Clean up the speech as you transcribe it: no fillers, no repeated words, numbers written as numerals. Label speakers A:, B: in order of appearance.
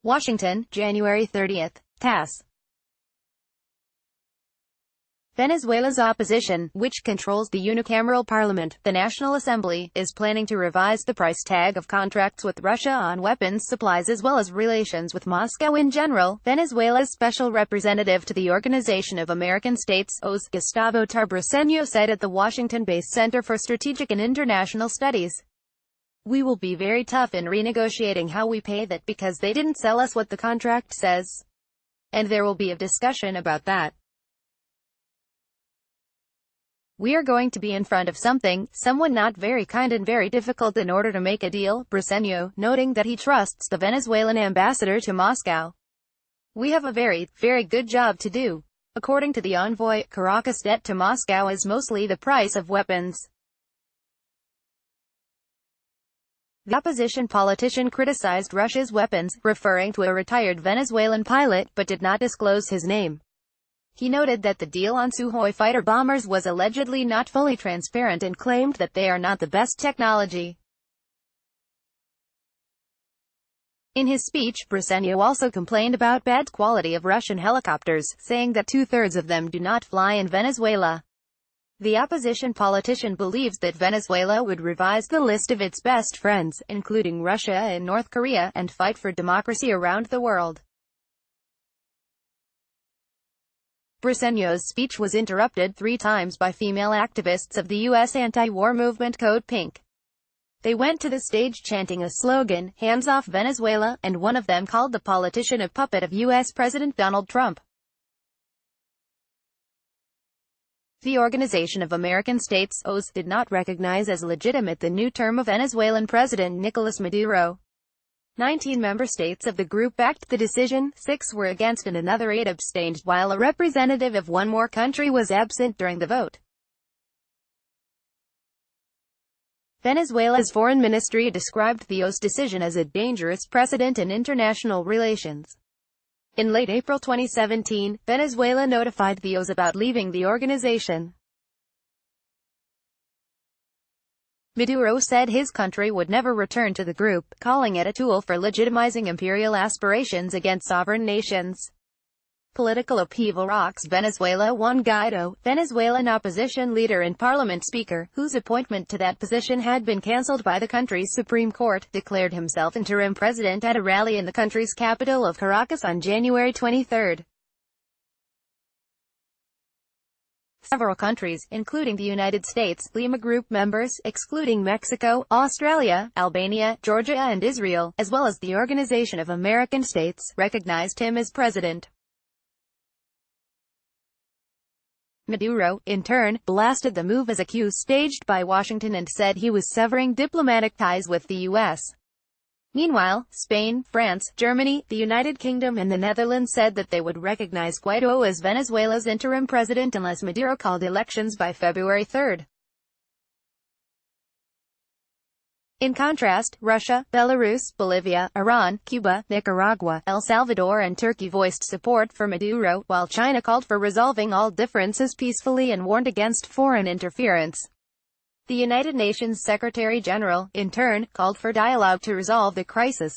A: Washington, January 30th, TASS. Venezuela's opposition, which controls the unicameral parliament, the National Assembly, is planning to revise the price tag of contracts with Russia on weapons supplies as well as relations with Moscow in general. Venezuela's special representative to the Organization of American States, OAS, Gustavo Tarre Briceno, said at the Washington-based Center for Strategic and International Studies, "We will be very tough in renegotiating how we pay that because they didn't sell us what the contract says. And there will be a discussion about that. We are going to be in front of someone not very kind and very difficult in order to make a deal," Briceno, noting that he trusts the Venezuelan ambassador to Moscow. "We have a very, very good job to do." According to the envoy, Caracas' debt to Moscow is mostly the price of weapons. The opposition politician criticized Russia's weapons, referring to a retired Venezuelan pilot, but did not disclose his name. He noted that the deal on Sukhoi fighter bombers was allegedly not fully transparent and claimed that they are not the best technology. In his speech, Briceno also complained about bad quality of Russian helicopters, saying that two-thirds of them do not fly in Venezuela. The opposition politician believes that Venezuela would revise the list of its best friends, including Russia and North Korea, and fight for democracy around the world. Briceno's speech was interrupted 3 times by female activists of the U.S. anti-war movement Code Pink. They went to the stage chanting a slogan, "Hands off Venezuela," and one of them called the politician a puppet of U.S. President Donald Trump. The Organization of American States, OAS, did not recognize as legitimate the new term of Venezuelan President Nicolas Maduro. 19 member states of the group backed the decision, 6 were against and another 8 abstained, while a representative of one more country was absent during the vote. Venezuela's foreign ministry described the OAS decision as a dangerous precedent in international relations. In late April 2017, Venezuela notified the OAS about leaving the organization. Maduro said his country would never return to the group, calling it a tool for legitimizing imperial aspirations against sovereign nations. Political upheaval rocks Venezuela. Juan Guaido, Venezuelan opposition leader and parliament speaker, whose appointment to that position had been cancelled by the country's Supreme Court, declared himself interim president at a rally in the country's capital of Caracas on January 23. Several countries, including the United States, Lima Group members, excluding Mexico, Australia, Albania, Georgia and Israel, as well as the Organization of American States, recognized him as president. Maduro, in turn, blasted the move as a coup staged by Washington and said he was severing diplomatic ties with the U.S. Meanwhile, Spain, France, Germany, the United Kingdom and the Netherlands said that they would recognize Guaido as Venezuela's interim president unless Maduro called elections by February 3. In contrast, Russia, Belarus, Bolivia, Iran, Cuba, Nicaragua, El Salvador and Turkey voiced support for Maduro, while China called for resolving all differences peacefully and warned against foreign interference. The United Nations Secretary-General, in turn, called for dialogue to resolve the crisis.